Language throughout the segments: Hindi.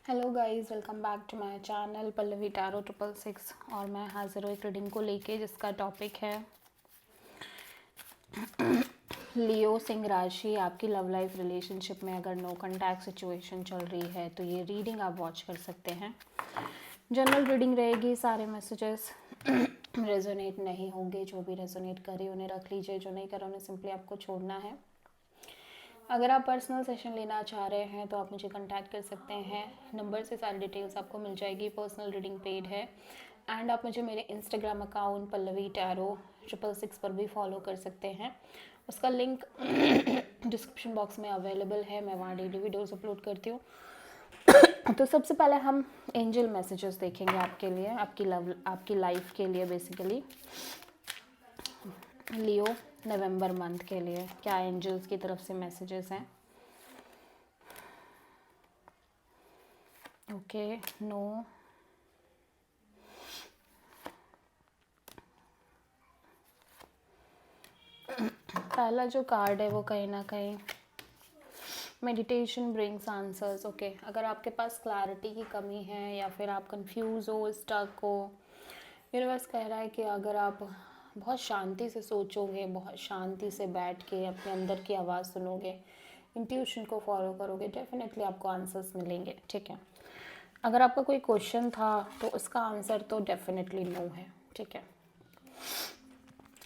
Hello guys, welcome back to my channel Pallavi tarot 666। और मैं हाजिर हूँ एक रीडिंग को लेके जिसका टॉपिक है लियो सिंह राशि। आपकी लव लाइफ रिलेशनशिप में अगर नो कॉन्टैक्ट सिचुएशन चल रही है तो ये रीडिंग आप वॉच कर सकते हैं। जनरल रीडिंग रहेगी, सारे मैसेजेस रेजोनेट नहीं होंगे। जो भी रेजोनेट करे उन्हें रख लीजिए, जो नहीं करे उन्हें सिंपली आपको छोड़ना है। अगर आप पर्सनल सेशन लेना चाह रहे हैं तो आप मुझे कांटेक्ट कर सकते हैं। नंबर से सारी डिटेल्स आपको मिल जाएगी। पर्सनल रीडिंग पेड है एंड आप मुझे मेरे इंस्टाग्राम अकाउंट पल्लवी टैरो 666 पर भी फॉलो कर सकते हैं। उसका लिंक डिस्क्रिप्शन बॉक्स में अवेलेबल है। मैं वहाँ डेली वीडियोस अपलोड करती हूँ। तो सबसे पहले हम एंजल मैसेजेस देखेंगे आपके लिए, आपकी लाइफ के लिए। बेसिकली लियो नवंबर मंथ के लिए क्या एंजल्स की तरफ से मैसेजेस हैं। ओके, नो, पहला जो कार्ड है वो कहीं ना कहीं मेडिटेशन ब्रिंग्स आंसर्स। ओके, अगर आपके पास क्लैरिटी की कमी है या फिर आप कंफ्यूज हो, स्टक हो, यूनिवर्स कह रहा है कि अगर आप बहुत शांति से सोचोगे, बहुत शांति से बैठ के अपने अंदर की आवाज़ सुनोगे, इंट्यूशन को फॉलो करोगे, डेफिनेटली आपको आंसर्स मिलेंगे। ठीक है, अगर आपका कोई क्वेश्चन था तो उसका आंसर तो डेफिनेटली नो है। ठीक है,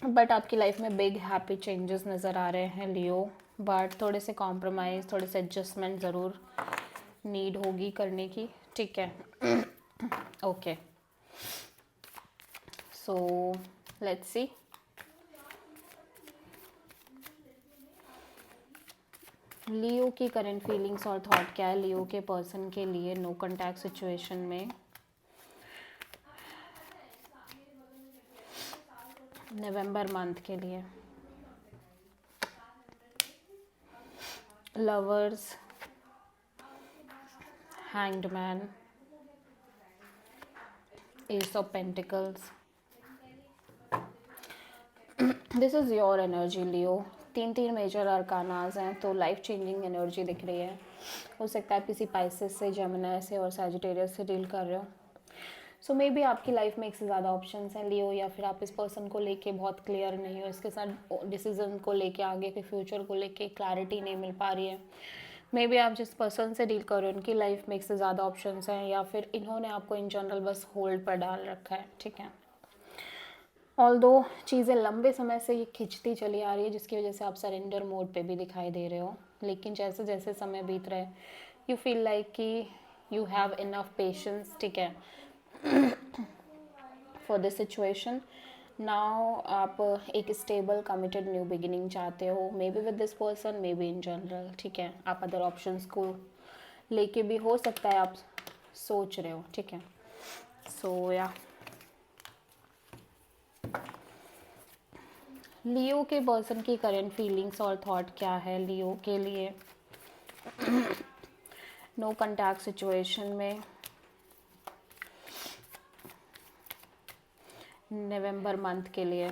बट आपकी लाइफ में बिग हैप्पी चेंजेस नज़र आ रहे हैं लियो। बट थोड़े से कॉम्प्रोमाइज़, थोड़े से एडजस्टमेंट ज़रूर नीड होगी करने की। ठीक है, ओके, सो लेट्स सी। लियो की करंट फीलिंग्स और थॉट क्या है लियो के पर्सन के लिए नो कॉन्टैक्ट सिचुएशन में नवंबर मंथ के लिए। Lovers, hanged man, ace of pentacles. This is your energy Leo. तीन मेजर अरकानाज हैं, तो लाइफ चेंजिंग एनर्जी दिख रही है। हो सकता है किसी पाइसेस से, जेमिनी से और सैजिटेरियस से डील कर रहे हो। सो मे बी आपकी लाइफ में एक से ज़्यादा ऑप्शंस हैं लियो, या फिर आप इस पर्सन को लेके बहुत क्लियर नहीं हो, इसके साथ डिसीजन को लेके, आगे के फ्यूचर को लेके क्लैरिटी नहीं मिल पा रही है। मे बी आप जिस पर्सन से डील कर रहे हो उनकी लाइफ में एक से ज़्यादा ऑप्शंस हैं, या फिर इन्होंने आपको इन जनरल बस होल्ड पर डाल रखा है। ठीक है, ऑल्दो चीज़ें लंबे समय से ये खिंचती चली आ रही है, जिसकी वजह से आप सरेंडर मोड पे भी दिखाई दे रहे हो। लेकिन जैसे जैसे समय बीत रहा है यू फील लाइक कि यू हैव इनफ पेशेंस। ठीक है, फॉर दिस सिचुएशन नाउ आप एक स्टेबल कमिटेड न्यू बिगिनिंग चाहते हो, may be with this person, may be in general. ठीक है, आप अदर ऑप्शंस को लेके भी हो सकता है आप सोच रहे हो। ठीक है, सो या लियो के पर्सन की करंट फीलिंग्स और थॉट क्या है लियो के लिए नो कॉन्टैक्ट सिचुएशन में नवंबर मंथ के लिए।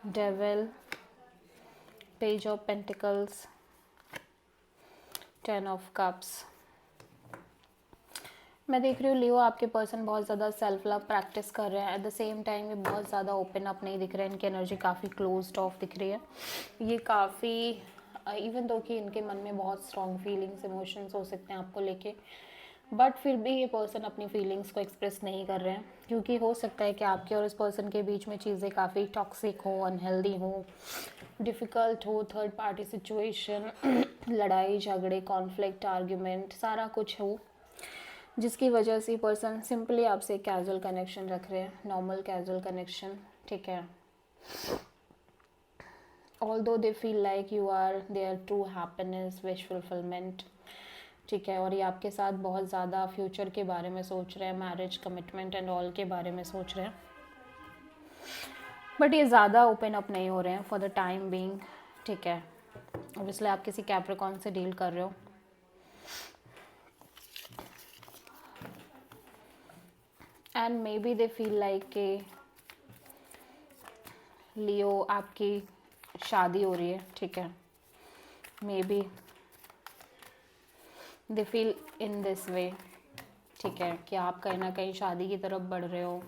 Devil, page of pentacles, 10 of cups. मैं देख रही हूँ लियो आपके पर्सन बहुत ज़्यादा सेल्फ लव प्रैक्टिस कर रहे हैं। एट द सेम टाइम ये बहुत ज़्यादा ओपन अप नहीं दिख रहे हैं, इनकी एनर्जी काफ़ी क्लोज्ड ऑफ दिख रही है। ये काफ़ी इवन दो कि इनके मन में बहुत स्ट्रॉन्ग फीलिंग्स, इमोशंस हो सकते हैं आपको लेके, बट फिर भी ये पर्सन अपनी फीलिंग्स को एक्सप्रेस नहीं कर रहे हैं, क्योंकि हो सकता है कि आपके और इस पर्सन के बीच में चीज़ें काफ़ी टॉक्सिक हो, अनहेल्दी हो, डिफ़िकल्ट हो, थर्ड पार्टी सिचुएशन, लड़ाई झगड़े, कॉन्फ्लिक्ट, आर्ग्यूमेंट, सारा कुछ हो, जिसकी वजह से पर्सन सिंपली आपसे कैजुअल कनेक्शन रख रहे हैं, नॉर्मल कैजुअल कनेक्शन। ठीक है, although they feel like you are there true happiness, wish fulfilment. ठीक है, और ये आपके साथ बहुत ज़्यादा फ्यूचर के बारे में सोच रहे हैं, मैरिज, कमिटमेंट एंड ऑल के बारे में सोच रहे हैं, बट ये ज़्यादा ओपन अप नहीं हो रहे हैं फॉर द टाइम बीइंग। ठीक है, ऑब्वियसली आप किसी कैप्रिकॉर्न से डील कर रहे हो। And may be they feel like के लियो आपकी शादी हो रही है। ठीक है, may be they feel in this way, ठीक है, कि आप कहीं ना कहीं शादी की तरफ बढ़ रहे हो,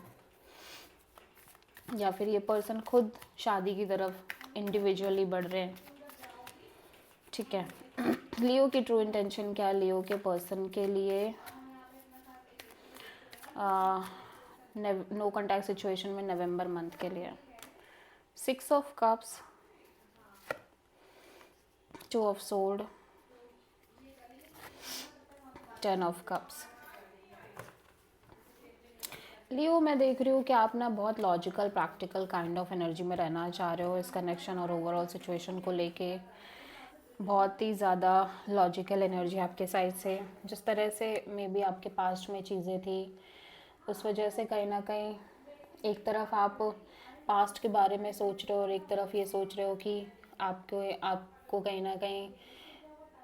या फिर ये पर्सन खुद शादी की तरफ इंडिविजुअली बढ़ रहे हैं, ठीक है। लियो की ट्रू इंटेंशन क्या है लियो के पर्सन के लिए नो कॉन्टैक्ट सिचुएशन में नवंबर मंथ के लिए? 6 of cups, 2 of sword, 10 of cups. Leo मैं देख रही हूँ कि आप ना बहुत logical practical kind of energy में रहना चाह रहे हो इस कनेक्शन और ओवरऑल सिचुएशन को लेके। बहुत ही ज़्यादा लॉजिकल एनर्जी आपके साइड से, जिस तरह से मे बी आपके पास्ट में चीज़ें थी उस वजह से कहीं ना कहीं एक तरफ आप पास्ट के बारे में सोच रहे हो और एक तरफ ये सोच रहे हो कि आपको कहीं ना कहीं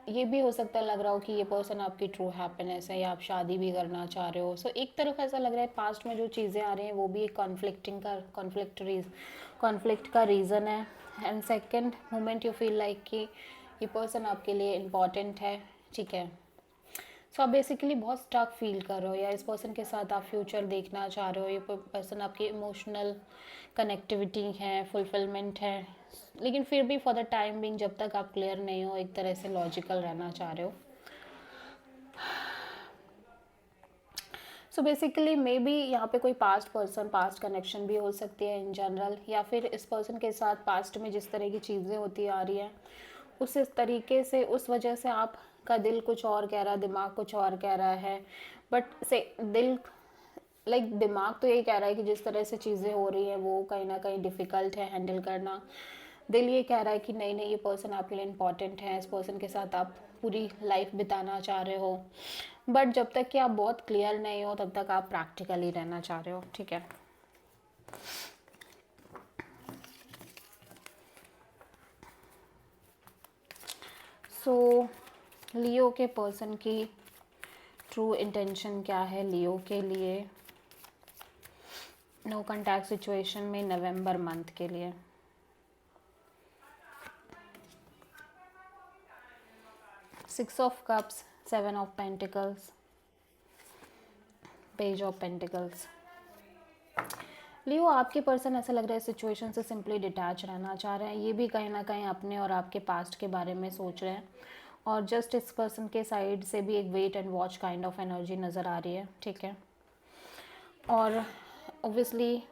ये भी हो सकता है लग रहा हो कि ये पर्सन आपकी ट्रू हैप्पीनेस है या आप शादी भी करना चाह रहे हो। सो एक तरफ ऐसा लग रहा है पास्ट में जो चीज़ें आ रही हैं वो भी एक कॉन्फ्लिक्ट का रीज़न है। And second moment you feel like कि ये पर्सन आपके लिए इम्पॉर्टेंट है, ठीक है। सो आप बेसिकली बहुत स्टक फील कर रहे हो या इस पर्सन के साथ आप फ्यूचर देखना चाह रहे हो। ये पर्सन आपकी इमोशनल कनेक्टिविटी है, फुलफिलमेंट है, लेकिन फिर भी फॉर द टाइम बिंग जब तक आप क्लियर नहीं हो एक तरह से लॉजिकल रहना चाह रहे हो। सो बेसिकली मे बी यहाँ पे कोई पास्ट कनेक्शन भी हो सकती है इन जनरल, या फिर इस पर्सन के साथ पास्ट में जिस तरह की चीज़ें होती आ रही हैं उस तरीके से उस वजह से आपका दिल कुछ और कह रहा है, दिमाग कुछ और कह रहा है। बट से दिल दिमाग तो यही कह रहा है कि जिस तरह से चीज़ें हो रही हैं वो कहीं ना कहीं डिफ़िकल्ट है हैंडल करना। दिल ये कह रहा है कि नहीं नहीं ये पर्सन आपके लिए इम्पॉर्टेंट है, इस पर्सन के साथ आप पूरी लाइफ बिताना चाह रहे हो। बट जब तक कि आप बहुत क्लियर नहीं हो तब तक आप प्रैक्टिकली रहना चाह रहे हो, ठीक है। सो लियो के पर्सन की ट्रू इंटेंशन क्या है लियो के लिए नो कॉन्टैक्ट सिचुएशन में नवंबर मंथ के लिए? 6 of cups, 7 of pentacles, page of pentacles. Leo आपके पर्सन ऐसा लग रहा है सिचुएशन से सिंपली डिटैच रहना चाह रहे हैं। ये भी कहीं ना कहीं अपने और आपके पास्ट के बारे में सोच रहे हैं और जस्ट इस पर्सन के साइड से भी एक wait and watch kind of energy नज़र आ रही है, ठीक है। और obviously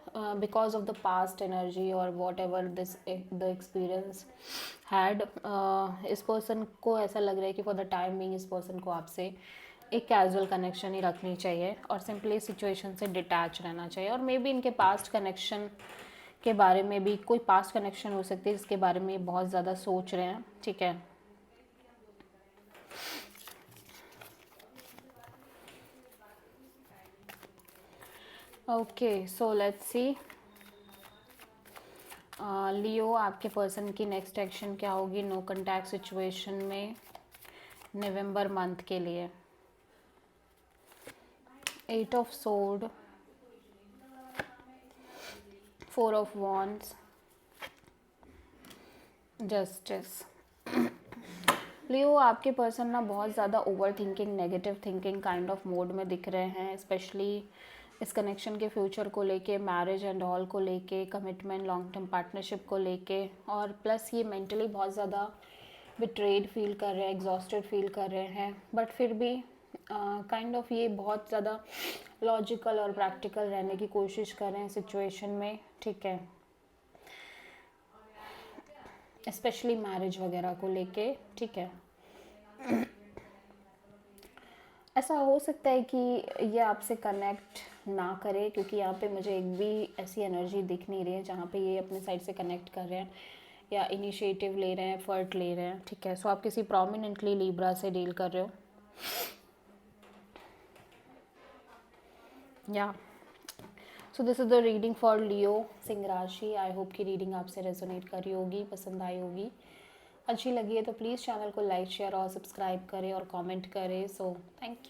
because of the past energy or whatever the experience had इस पर्सन को ऐसा लग रहा है कि फॉर द टाइम बिंग इस पर्सन को आपसे एक कैजुअल कनेक्शन ही रखनी चाहिए और सिंपली सिचुएशन से डिटैच रहना चाहिए। और मे बी इनके पास्ट कनेक्शन के बारे में भी कोई पास्ट कनेक्शन हो सकती है जिसके बारे में बहुत ज़्यादा सोच रहे हैं, ठीक है। ओके सो लेट्स सी लियो आपके पर्सन की नेक्स्ट एक्शन क्या होगी नो कॉन्टैक्ट सिचुएशन में नवंबर मंथ के लिए? 8 of sword, 4 of wands, justice. Leo आपके पर्सन ना बहुत ज़्यादा over thinking negative thinking kind of mode में दिख रहे हैं, स्पेशली इस कनेक्शन के फ्यूचर को लेके, मैरिज एंड ऑल को लेके, कमिटमेंट लॉन्ग टर्म पार्टनरशिप को लेके। और प्लस ये मेंटली बहुत ज़्यादा बिट्रेड फील कर रहे हैं, एग्जॉस्टेड फील कर रहे हैं, बट फिर भी काइंड ऑफ ये बहुत ज़्यादा लॉजिकल और प्रैक्टिकल रहने की कोशिश कर रहे हैं सिचुएशन में, ठीक है। स्पेशली मैरिज वगैरह को लेके, ठीक है। ऐसा हो सकता है कि ये आपसे कनेक्ट ना करे क्योंकि यहाँ पे मुझे एक भी ऐसी एनर्जी दिख नहीं रही है जहाँ पे ये अपने साइड से कनेक्ट कर रहे हैं या इनिशिएटिव ले रहे हैं, एफर्ट ले रहे हैं, ठीक है। सो आप किसी प्रोमिनेंटली लिब्रा से डील कर रहे हो या so this is the reading for Leo सिंह राशि। आई होप कि रीडिंग आपसे रेजोनेट करी होगी, पसंद आई होगी। अच्छी लगी है तो प्लीज़ चैनल को लाइक शेयर और सब्सक्राइब करें और कमेंट करें। So thank you.